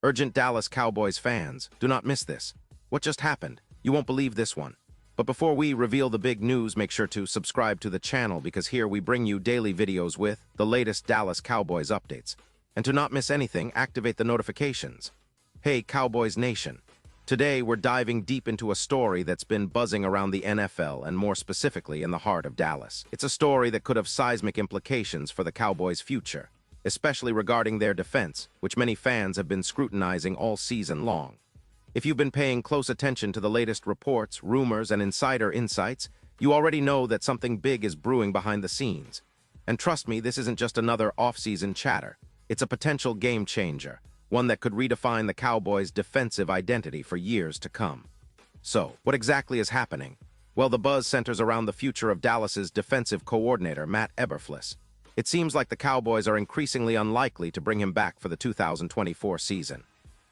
Urgent Dallas Cowboys fans, do not miss this. What just happened? You won't believe this one. But before we reveal the big news, make sure to subscribe to the channel because here we bring you daily videos with the latest Dallas Cowboys updates. And to not miss anything, activate the notifications. Hey, Cowboys Nation. Today, we're diving deep into a story that's been buzzing around the NFL and more specifically in the heart of Dallas. It's a story that could have seismic implications for the Cowboys' future, especially regarding their defense, which many fans have been scrutinizing all season long. If you've been paying close attention to the latest reports, rumors, and insider insights, you already know that something big is brewing behind the scenes. And trust me, this isn't just another off-season chatter. It's a potential game changer, one that could redefine the Cowboys' defensive identity for years to come. So, what exactly is happening? Well, the buzz centers around the future of Dallas's defensive coordinator, Matt Eberflus. It seems like the Cowboys are increasingly unlikely to bring him back for the 2024 season.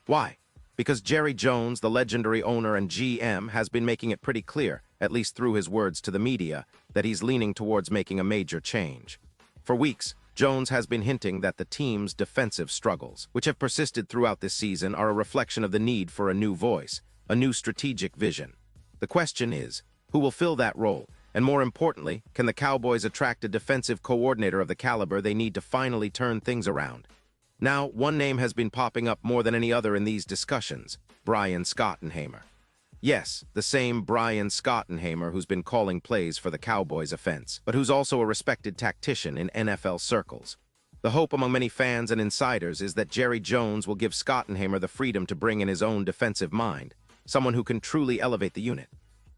Why? Because Jerry Jones, the legendary owner and GM, has been making it pretty clear, at least through his words to the media, that he's leaning towards making a major change. For weeks, Jones has been hinting that the team's defensive struggles, which have persisted throughout this season, are a reflection of the need for a new voice, a new strategic vision. The question is, who will fill that role? And more importantly, can the Cowboys attract a defensive coordinator of the caliber they need to finally turn things around? Now, one name has been popping up more than any other in these discussions: Brian Schottenheimer. Yes, the same Brian Schottenheimer who's been calling plays for the Cowboys' offense, but who's also a respected tactician in NFL circles. The hope among many fans and insiders is that Jerry Jones will give Schottenheimer the freedom to bring in his own defensive mind, someone who can truly elevate the unit.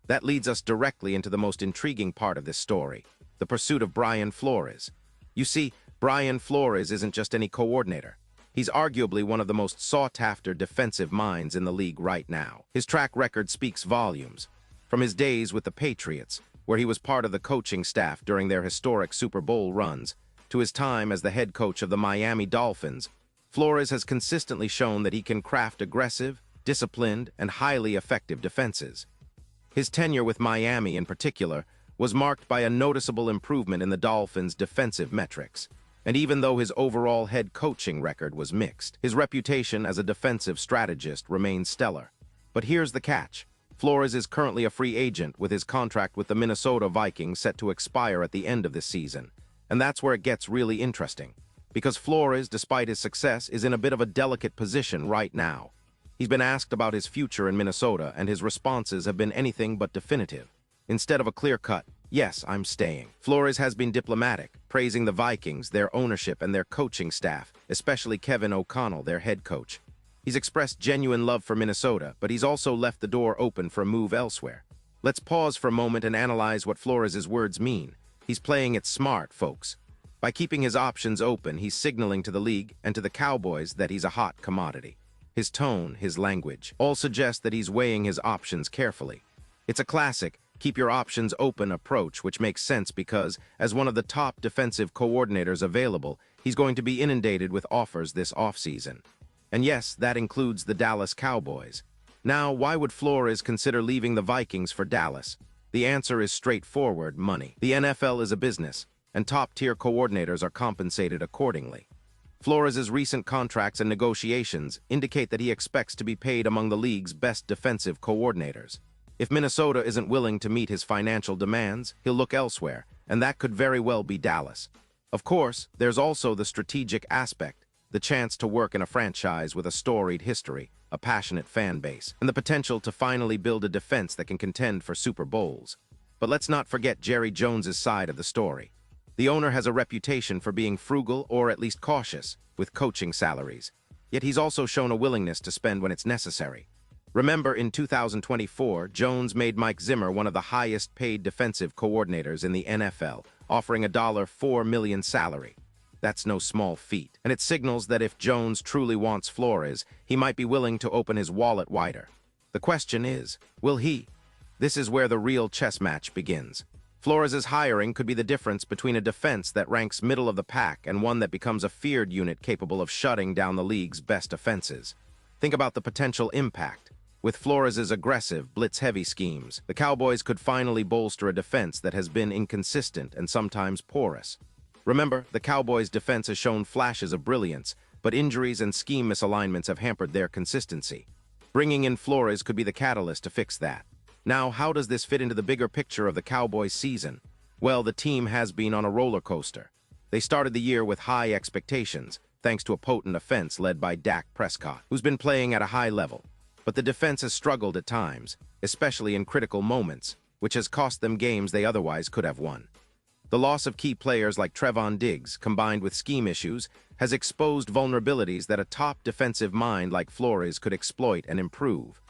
That leads us directly into the most intriguing part of this story, the pursuit of Brian Flores. You see, Brian Flores isn't just any coordinator. He's arguably one of the most sought-after defensive minds in the league right now. His track record speaks volumes. From his days with the Patriots, where he was part of the coaching staff during their historic Super Bowl runs, to his time as the head coach of the Miami Dolphins, Flores has consistently shown that he can craft aggressive, disciplined, and highly effective defenses. His tenure with Miami, in particular, was marked by a noticeable improvement in the Dolphins' defensive metrics. And even though his overall head coaching record was mixed, his reputation as a defensive strategist remains stellar. But here's the catch. Flores is currently a free agent with his contract with the Minnesota Vikings set to expire at the end of this season. And that's where it gets really interesting. Because Flores, despite his success, is in a bit of a delicate position right now. He's been asked about his future in Minnesota, and his responses have been anything but definitive. Instead of a clear-cut, "Yes, I'm staying," Flores has been diplomatic, praising the Vikings, their ownership, and their coaching staff, especially Kevin O'Connell, their head coach. He's expressed genuine love for Minnesota, but he's also left the door open for a move elsewhere. Let's pause for a moment and analyze what Flores' words mean. He's playing it smart, folks. By keeping his options open, he's signaling to the league and to the Cowboys that he's a hot commodity. His tone, his language, all suggest that he's weighing his options carefully. It's a classic keep your options open approach, which makes sense because, as one of the top defensive coordinators available, he's going to be inundated with offers this offseason. And yes, that includes the Dallas Cowboys. Now, why would Flores consider leaving the Vikings for Dallas? The answer is straightforward: money. The NFL is a business, and top-tier coordinators are compensated accordingly. Flores' recent contracts and negotiations indicate that he expects to be paid among the league's best defensive coordinators. If Minnesota isn't willing to meet his financial demands, he'll look elsewhere, and that could very well be Dallas. Of course, there's also the strategic aspect, the chance to work in a franchise with a storied history, a passionate fan base, and the potential to finally build a defense that can contend for Super Bowls. But let's not forget Jerry Jones' side of the story. The owner has a reputation for being frugal or at least cautious with coaching salaries, yet he's also shown a willingness to spend when it's necessary. Remember, in 2024, Jones made Mike Zimmer one of the highest-paid defensive coordinators in the NFL, offering a $4 million salary. That's no small feat, and it signals that if Jones truly wants Flores, he might be willing to open his wallet wider. The question is, will he? This is where the real chess match begins. Flores' hiring could be the difference between a defense that ranks middle of the pack and one that becomes a feared unit capable of shutting down the league's best offenses. Think about the potential impact. With Flores' aggressive, blitz-heavy schemes, the Cowboys could finally bolster a defense that has been inconsistent and sometimes porous. Remember, the Cowboys' defense has shown flashes of brilliance, but injuries and scheme misalignments have hampered their consistency. Bringing in Flores could be the catalyst to fix that. Now, how does this fit into the bigger picture of the Cowboys season? Well, the team has been on a roller coaster. They started the year with high expectations, thanks to a potent offense led by Dak Prescott, who's been playing at a high level. But the defense has struggled at times, especially in critical moments, which has cost them games they otherwise could have won. The loss of key players like Trevon Diggs, combined with scheme issues, has exposed vulnerabilities that a top defensive mind like Flores could exploit and improve.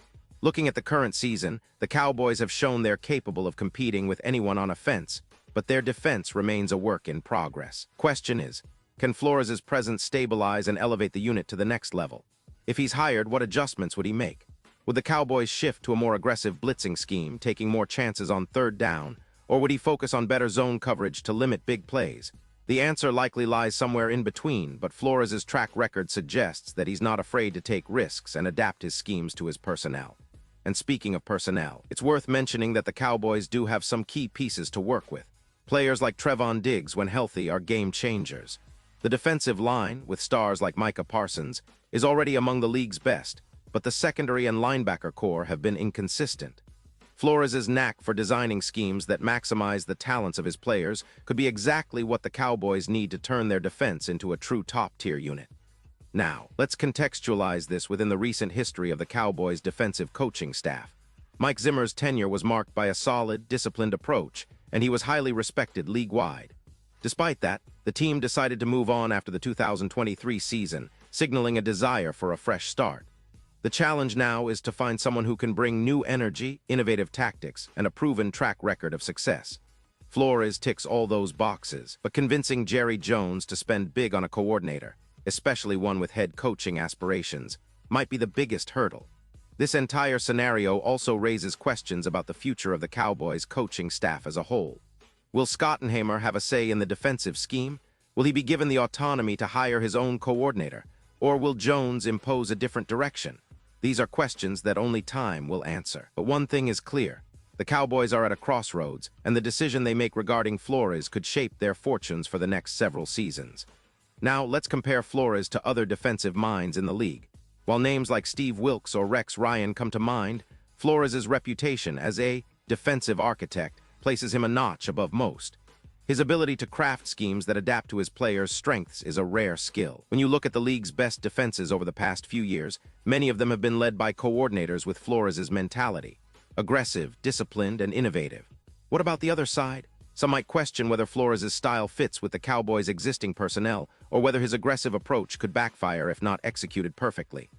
Looking at the current season, the Cowboys have shown they're capable of competing with anyone on offense, but their defense remains a work in progress. Question is, can Flores' presence stabilize and elevate the unit to the next level? If he's hired, what adjustments would he make? Would the Cowboys shift to a more aggressive blitzing scheme, taking more chances on third down, or would he focus on better zone coverage to limit big plays? The answer likely lies somewhere in between, but Flores' track record suggests that he's not afraid to take risks and adapt his schemes to his personnel. And speaking of personnel, it's worth mentioning that the Cowboys do have some key pieces to work with. Players like Trevon Diggs, when healthy, are game changers. The defensive line, with stars like Micah Parsons, is already among the league's best, but the secondary and linebacker core have been inconsistent. Flores' knack for designing schemes that maximize the talents of his players could be exactly what the Cowboys need to turn their defense into a true top-tier unit. Now, let's contextualize this within the recent history of the Cowboys' defensive coaching staff. Mike Zimmer's tenure was marked by a solid, disciplined approach, and he was highly respected league-wide. Despite that, the team decided to move on after the 2023 season, signaling a desire for a fresh start. The challenge now is to find someone who can bring new energy, innovative tactics, and a proven track record of success. Flores ticks all those boxes, but convincing Jerry Jones to spend big on a coordinator, especially one with head coaching aspirations, might be the biggest hurdle. This entire scenario also raises questions about the future of the Cowboys' coaching staff as a whole. Will Schottenheimer have a say in the defensive scheme? Will he be given the autonomy to hire his own coordinator? Or will Jones impose a different direction? These are questions that only time will answer. But one thing is clear. The Cowboys are at a crossroads, and the decision they make regarding Flores could shape their fortunes for the next several seasons. Now, let's compare Flores to other defensive minds in the league. While names like Steve Wilks or Rex Ryan come to mind, Flores' reputation as a defensive architect places him a notch above most. His ability to craft schemes that adapt to his players' strengths is a rare skill. When you look at the league's best defenses over the past few years, many of them have been led by coordinators with Flores' mentality. Aggressive, disciplined, and innovative. What about the other side? Some might question whether Flores' style fits with the Cowboys' existing personnel, or whether his aggressive approach could backfire if not executed perfectly.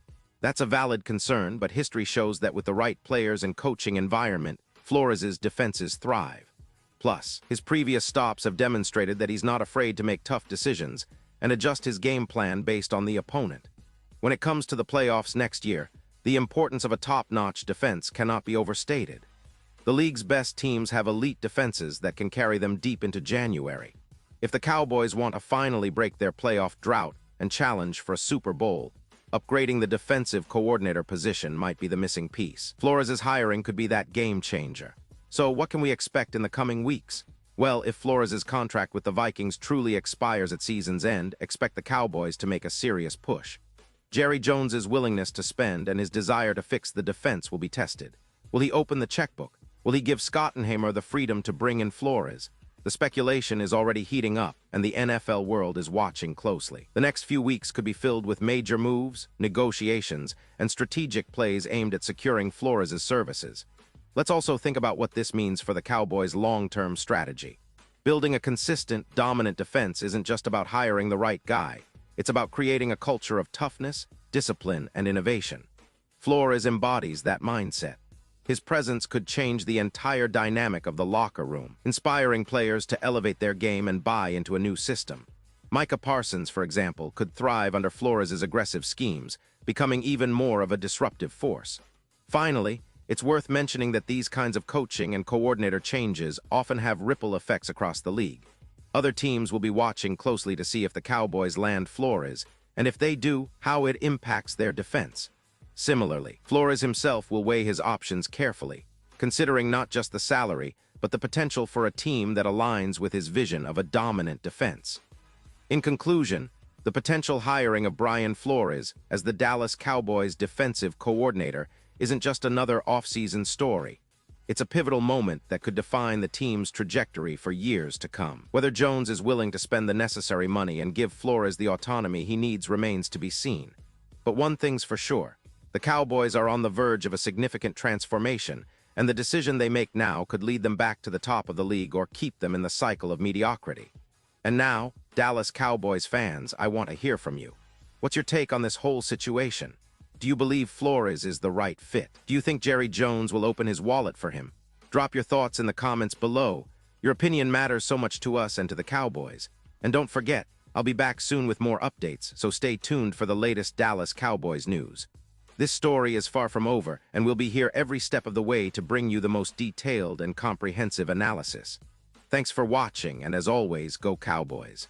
That's a valid concern, but history shows that with the right players and coaching environment, Flores' defenses thrive. Plus, his previous stops have demonstrated that he's not afraid to make tough decisions and adjust his game plan based on the opponent. When it comes to the playoffs next year, the importance of a top-notch defense cannot be overstated. The league's best teams have elite defenses that can carry them deep into January. If the Cowboys want to finally break their playoff drought and challenge for a Super Bowl, upgrading the defensive coordinator position might be the missing piece. Flores' hiring could be that game changer. So what can we expect in the coming weeks? Well, if Flores' contract with the Vikings truly expires at season's end, expect the Cowboys to make a serious push. Jerry Jones's willingness to spend and his desire to fix the defense will be tested. Will he open the checkbook? Will he give Schottenheimer the freedom to bring in Flores? The speculation is already heating up, and the NFL world is watching closely. The next few weeks could be filled with major moves, negotiations, and strategic plays aimed at securing Flores' services. Let's also think about what this means for the Cowboys' long-term strategy. Building a consistent, dominant defense isn't just about hiring the right guy. It's about creating a culture of toughness, discipline, and innovation. Flores embodies that mindset. His presence could change the entire dynamic of the locker room, inspiring players to elevate their game and buy into a new system. Micah Parsons, for example, could thrive under Flores' aggressive schemes, becoming even more of a disruptive force. Finally, it's worth mentioning that these kinds of coaching and coordinator changes often have ripple effects across the league. Other teams will be watching closely to see if the Cowboys land Flores, and if they do, how it impacts their defense. Similarly, Flores himself will weigh his options carefully, considering not just the salary, but the potential for a team that aligns with his vision of a dominant defense. In conclusion, The potential hiring of Brian Flores as the Dallas Cowboys defensive coordinator isn't just another off-season story. It's a pivotal moment that could define the team's trajectory for years to come. Whether Jones is willing to spend the necessary money and give Flores the autonomy he needs remains to be seen. But one thing's for sure, the Cowboys are on the verge of a significant transformation, and the decision they make now could lead them back to the top of the league or keep them in the cycle of mediocrity. And now, Dallas Cowboys fans, I want to hear from you. What's your take on this whole situation? Do you believe Flores is the right fit? Do you think Jerry Jones will open his wallet for him? Drop your thoughts in the comments below. Your opinion matters so much to us and to the Cowboys. And don't forget, I'll be back soon with more updates, so stay tuned for the latest Dallas Cowboys news. This story is far from over, and we'll be here every step of the way to bring you the most detailed and comprehensive analysis. Thanks for watching, and as always, go Cowboys.